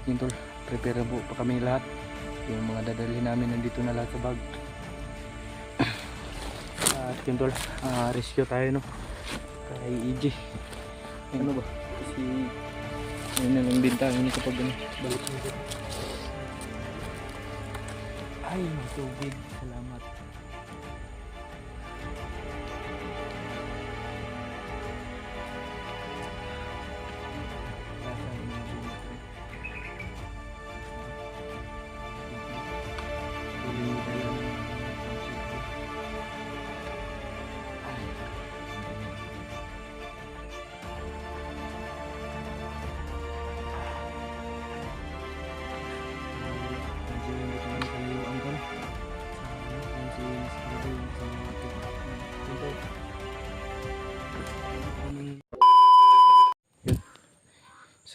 yun tol, prepare po pa kami lahat. Yung mga dadalhin namin nandito na lahat sa bag. At yun tol, rescue tayo no kay EJ. Ano ba kasi yun na lang din tayo kapag balik dito. Ay matubig, salamat.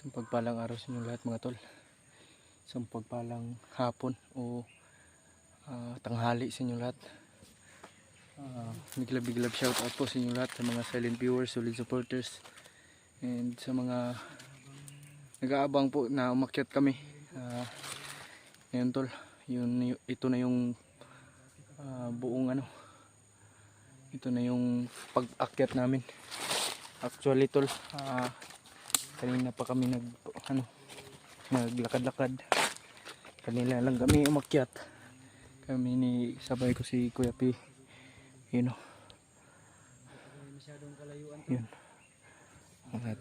Isang pagpalang araw sa inyo lahat mga tol. Isang pagpalang hapon o tanghali sa inyo lahat. Biglab shout out po sa inyo lahat, sa mga silent viewers, solid supporters, and sa mga nag-aabang po na umakyat kami. Ngayon tol, ito na yung buong ito na yung pag-akyat namin. Actually tol, kanina pa kami naglakad-lakad. Kanina lang kami umakyat. Kami ni sabay ko si Kuya P. Yun o. Yun. At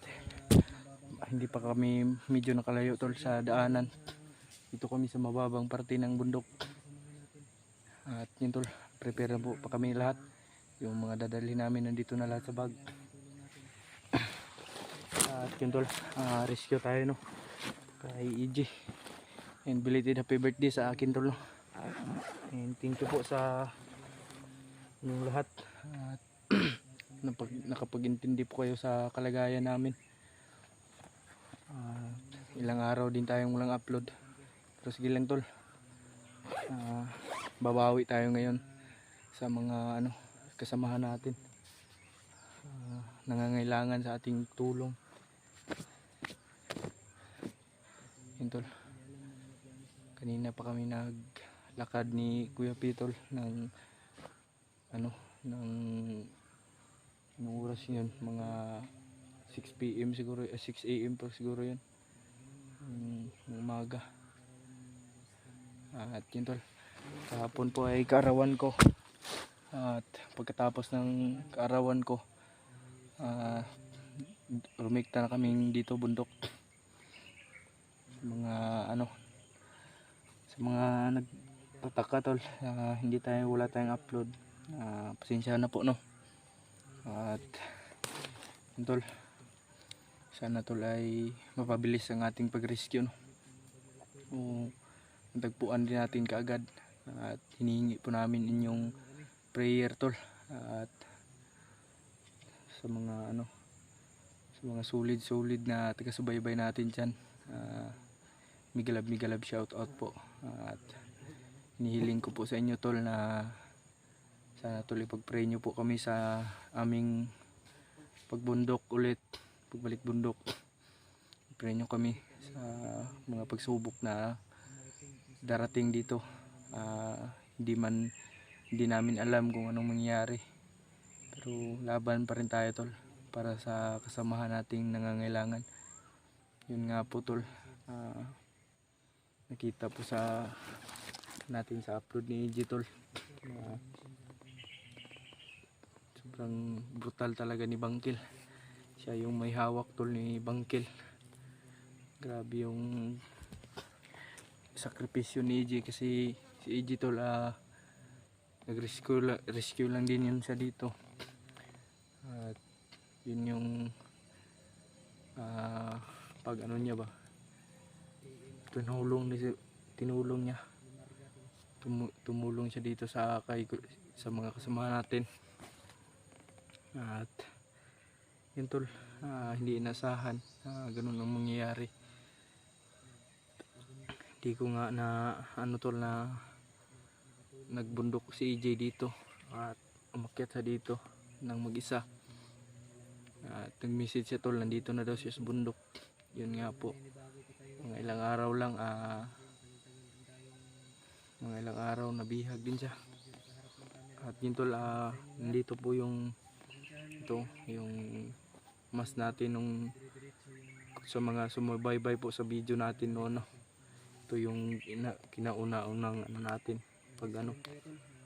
hindi pa kami medyo nakalayo tol sa daanan. Dito kami sa mababang parte ng bundok. At yun tol, prepare po pa kami lahat. Yung mga dadalhin namin nandito na lahat sa bag. At yun tol, rescue tayo no kay EJ. And belated happy birthday sa akin tol no. And thank you po sa yung lahat. At nakapag-intindi po kayo sa kalagayan namin. Ilang araw din tayong walang upload. Pero sige lang tol, babawi tayo ngayon sa mga kasamahan natin, nangangailangan sa ating tulong. Yun tol, kanina pa kami naglakad ni Kuya Pitol ng anong oras yun, mga 6 PM siguro, 6 AM pa siguro yun, ng umaga. At yun tol, kahapon po ay kaarawan ko. At pagkatapos ng kaarawan ko, rumikta na kaming dito bundok. Sa mga nagtataka tol, wala tayong upload, pasensya na po no. At yun tol, sana tol ay mapabilis ang ating pag-rescue no. Natagpuan din natin kaagad. At hinihingi po namin inyong prayer tol. At sa mga solid na taga-subaybay natin dyan, migalab shout out po. At hinihiling ko po sa inyo tol na sana tol ipag-pray nyo po kami sa aming pagbundok ulit, pagbalik bundok. Pray nyo kami sa mga pagsubok na darating dito. Hindi namin alam kung anong mangyayari, pero laban pa rin tayo tol para sa kasamahan nating nangangailangan. Yun nga po tol, nakita po natin sa upload ni EJ tol, sobrang brutal talaga ni Bangkil. Siya yung may hawak tol ni Bangkil. Grabe yung sakripisyo ni EJ, kasi si EJ tol nag-rescue lang din yun siya dito. At yun yung pag niya ba, tinulong niya, tumulong siya dito sa mga kasama natin. At yun tol, hindi inasahan ganun ang mangyayari. Di ko nga na tol na nagbundok si EJ dito at umakyat sa dito nang mag-isa. At nag-message siya tol, nandito na daw siya sa bundok. Yun nga po, mga ilang araw lang, mga ilang araw nabihag din siya. At yun tol, nandito po yung yung mas natin nung sa mga sumubaybay po sa video natin noon, no. Ito yung kinauna-unang natin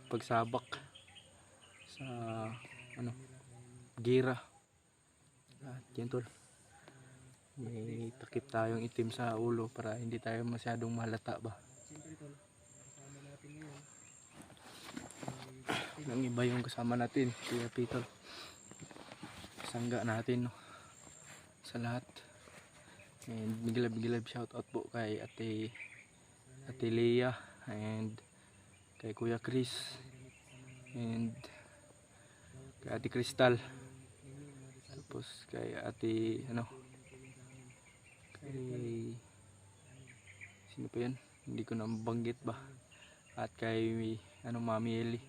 pagsabak sa gira. At yan tol, may takip tayong itim sa ulo para hindi tayo masyadong malata ba. Ang iba yung kasama natin, Kuya Pitol, sangga natin, no, sa lahat. And bigla shout out po kay Ate Leah and kay Kuya Chris and kay Ate Crystal, tapos kay Ate kay sino pa yan, hindi ko na mabanggit ba, at kay Mami Eli.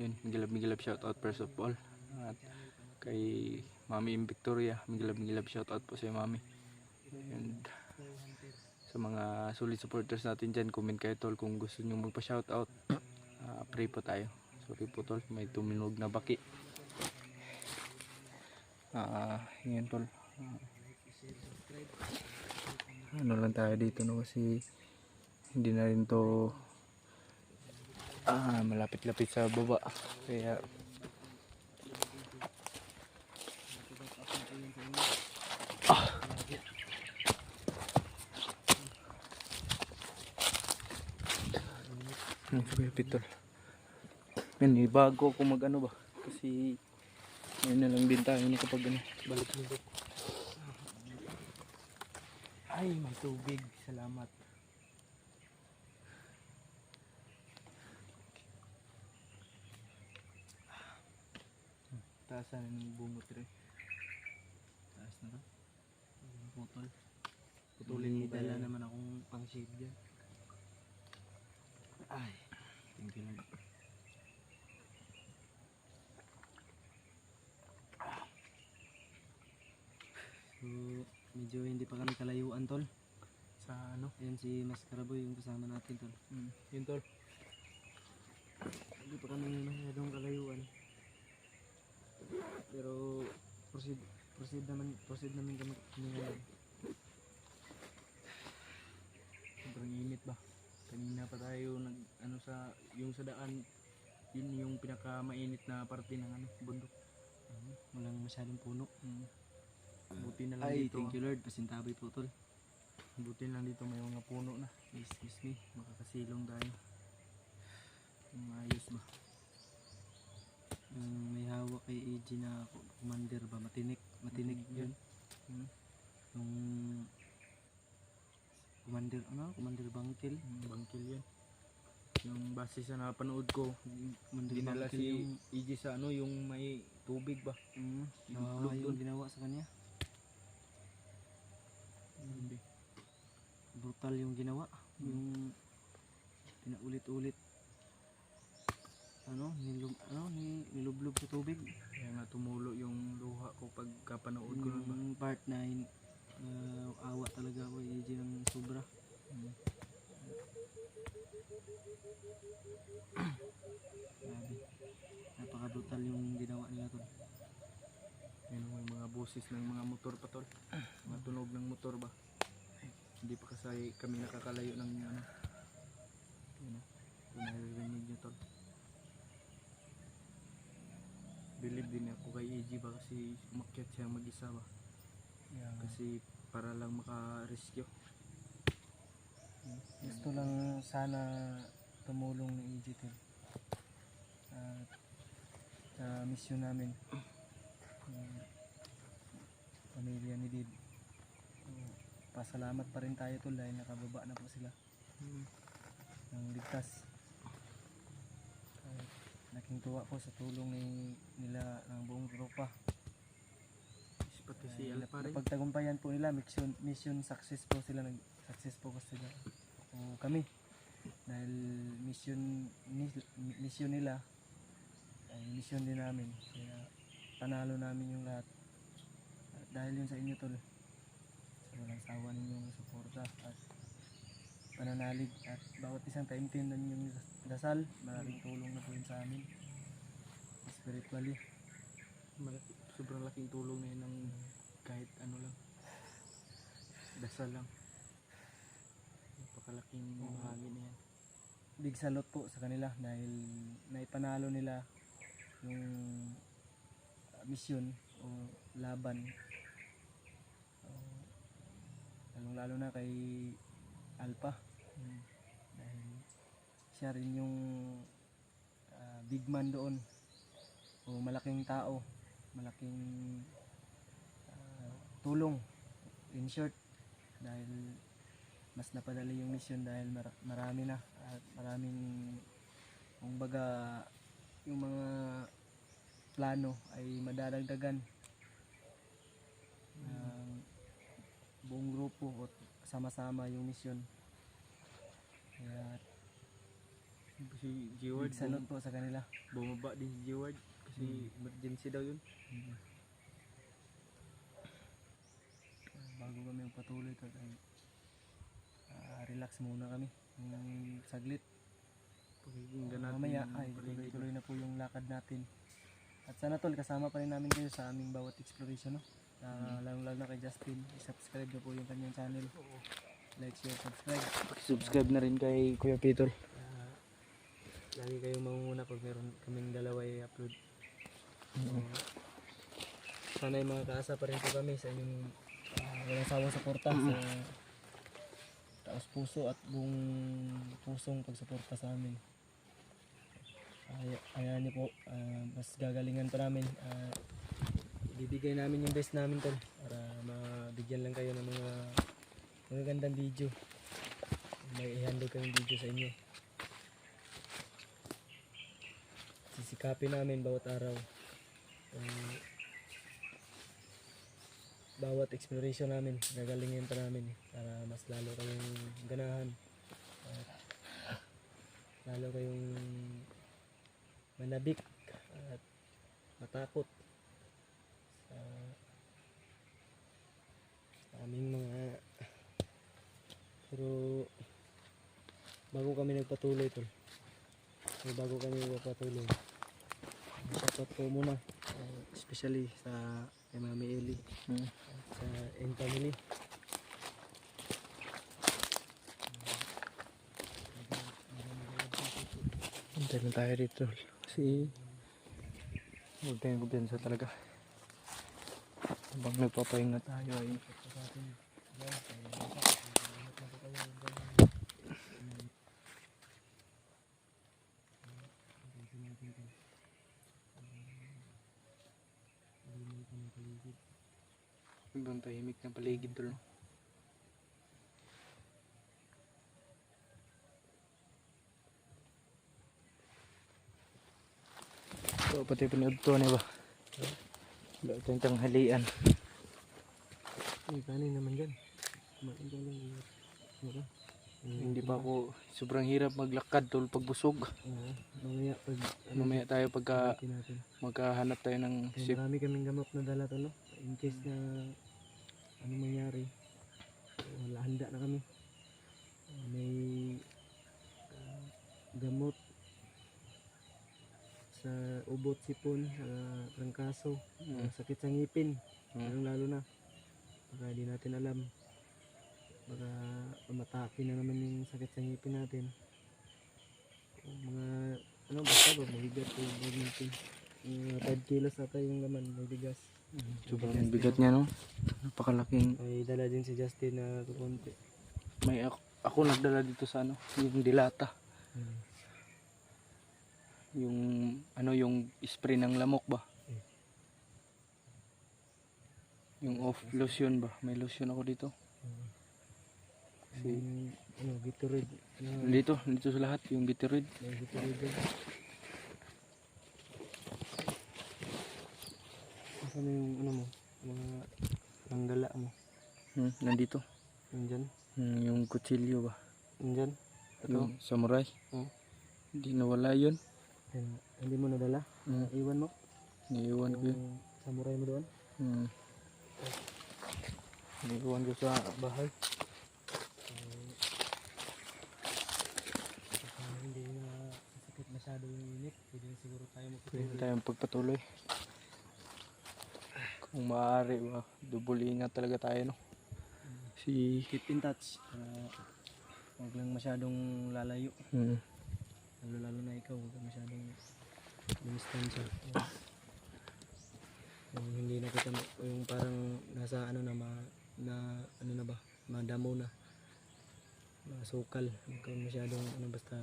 Yun, migilab shout out first of all. At kay Mami Victoria, migilab shout out po sa Mami. And sa mga solid supporters natin dyan, comment kayo tol kung gusto nyo magpa shout out. Pray po tayo. Sorry po tol, may tuminog na baki. Yan tol, ano lang tayo dito, no, kasi hindi na rin to malapit-lapit sa baba, kaya malapit tol. Yan, bago ako mag ba, kasi ngayon na lang din tayo nakapag balik nito. Ay, may tubig, salamat. Taasan ng bungot rin. Taas na ba? Putol. Putulin mo, dala naman akong pang shade dyan. Ay, thank you Lord. So, medyo hindi pa kami kalayuan tol. Sa Ayan si Mas Karaboy yung kasama natin tol. Yun tol. Hindi pa kami masyadong kalayuan. Pero proceed naman kami ngayon. Sobrang init ba? Kanina pa tayo sa daan. Yun yung pinaka mainit na parte ng bundok. Walang masyadong puno. Buti na lang dito. Thank you Lord, pasintabi po tol. Buti lang dito may mga puno na. Excuse me, makakasilong tayo. Ayos ba? May hawak kay AG na commander ba, matinik yun. Yung commander Bangkil. Bangkil yun. Yung base sa napanood ko, dinala si AG sa yung may tubig ba. Yung ginawa sa kanya. Brutal yung ginawa. Yung pinaulit-ulit nilublob sa tubig. Kaya nga tumulo yung luha ko pagkapanood ko nun ba. Part 9, awa talaga ako AG ng sobra. Grabe, napaka brutal yung ginawa nila tol. Yan yung mga boses ng mga motor pa tol. Mga tunog ng motor ba. Hindi pa kasi kami nakakalayo ng naririnig nyo tol. Believe din ako kay AG ba, kasi umakyat siya mag-isa ba. Kasi para lang maka-rescue. Gusto lang sana tumulong ni AG tol sa mission namin, pamilya ni Did. Pasalamat pa rin tayo tol dahil nakababa na po sila ng ligtas. Laking tuwa po sa tulong nila ng buong tropa. Pati si Alpa rin. Pagtagumpayan po nila, mission success po sila, success po sila. O kami, dahil mission nila ay mission din namin. Kaya panalo namin yung lahat. Dahil yun sa inyo tol. So, walang sawa ninyong support. suporta at pananalig at bawat isang taimtim na yung dasal, malaking tulong na po yun sa amin spiritually. Sobrang laking tulong na yun ng kahit ano lang, dasal lang. Napakalaking bahagi na yan. Big salute po sa kanila dahil naipanalo nila yung misyon o laban. Lalong lalo na kay Alpha dahil siya rin yung big man doon o malaking tao, malaking tulong in short dahil mas napadali yung mission dahil marami na at maraming kumbaga yung mga plano ay madadagdagan ng buong grupo o sama-sama yung mission. Kaya Si G-Word, big salute po sa kanila. bumaba din si G-Word kasi emergency daw yun. Bago kami magpatuloy tol ay relax muna kami ng saglit. Pakikinggan natin Mamaya yung ay paligid. tuloy-tuloy na po yung lakad natin. At sana tol, kasama pa rin namin kayo sa aming bawat exploration, no? Lalong-lalo na kay Justin, i-subscribe na po yung kanyang channel. Like, share, subscribe. Subscribe na rin kay Kuya Peter. Lagi kayong mangunguna pag meron kaming dalawa i-upload. Sana ay makakaasa pa rin po kami sa inyong walang sawang suporta sa taos puso at buong pusong pagsuporta sa amin. Hayaan niyo po, mas gagalingan pa namin. Ibibigay namin yung best namin tol para mabigyan lang kayo ng mga magagandang video. May i-handle kaming video sa inyo. Sisikapin namin bawat araw. Bawat exploration namin, gagalingin pa namin para mas lalo kayong ganahan at lalo kayong manabik at matakot sa aming mga pero bago kami nagpatuloy tol shoutout ko muna especially sa kay Mami Eli sa N family. Antay na tayo dito kasi huwag tayong kumpiyansa talaga. Habang nagpapahinga tayo ay ibang tahimik na paligid doon. So pati panood to na ba? Wala tayong tanghalian. Ay, kanin naman dyan. Kumain ka lang. Hindi pa ako sobrang hirap maglakad tol pag busog. Mamaya pag Mamaya tayo pagka natin. magkahanap tayo ng Kaya ship. marami kaming gamot na dala to, no? In case na ano mangyari. Wala, handa na kami. May gamot sa ubot, sipon, sa trangkaso, sakit sa ngipin, lalo na. Baka di natin alam. Baka pamatake na naman yung sakit sa ngipin natin. Mga ano basta ba mabigat yung ngipin. 5 kilos ata yung laman, may bigas. Sobrang bigat niya no. Napakalaking. May dala din si Justin na kukunti. May ako nagdala dito sa ano, yung dilata. Yung ano yung spray ng lamok ba? Yung off lotion ba? May lotion ako dito. Kasi Ano, Gatorade. dito sa lahat yung Gatorade. May Gatorade din. Saan na yung ano mo? Mga panggala mo? Nandito. Nandyan? Yung kutsilyo ba? Nandyan? Yung samurai. Oo. Hindi nawala yun. Hindi mo nadala? Iwan mo? Naiwan ko yun. Yung samurai mo doon? Naiwan ko sa bahay. Pwede na tayong pagpatuloy. Kung maaari ba, double ingat talaga tayo, no? Keep in touch. Huwag lang masyadong lalayo. Lalo na ikaw, huwag kang masyadong lumistansya. Yung hindi na kita, yung parang nasa ano na, ano na ba, madamo na. Masukal. Huwag kang masyadong, basta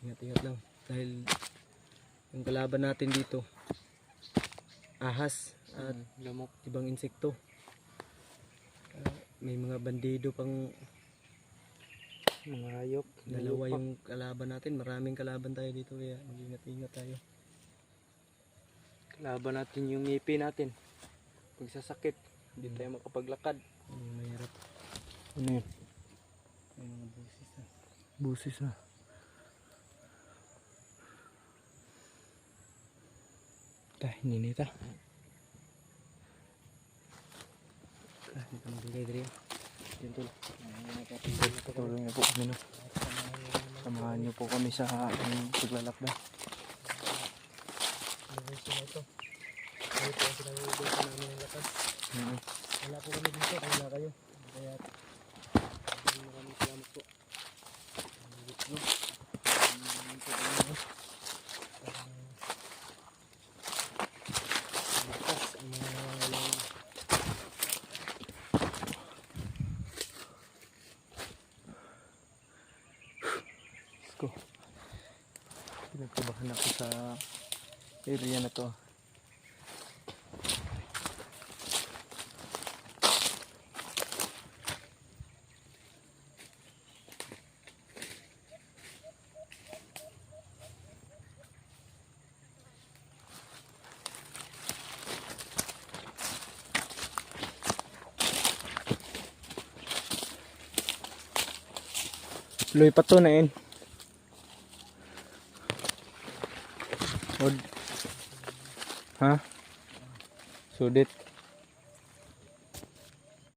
ingat-ingat lang. Dahil yung kalaban natin dito, ahas at Lamok. ibang insekto. May mga bandido pang Mga hayop. dalawa yung kalaban natin. Maraming kalaban tayo dito kaya mag-ingat-ingat tayo. Kalaban natin yung ngipin natin. Pag sasakit, hindi tayo makapaglakad. Mahirap. Ano yun? May mga busis na. Busis na. Ninita. Hindi ka magbigay diri. Yun tol. Patuloy na po kami, no? Samahan niyo po kami sa ating paglalakbay. Ito. Ito ang sinangyayari sa namin ng lakas. Wala po kami dito, wala kayo. Kaya maraming salamat po. Let's go. Pinagkabahan ako sa area na to. Luy pa to na yun. Ha? Sudit.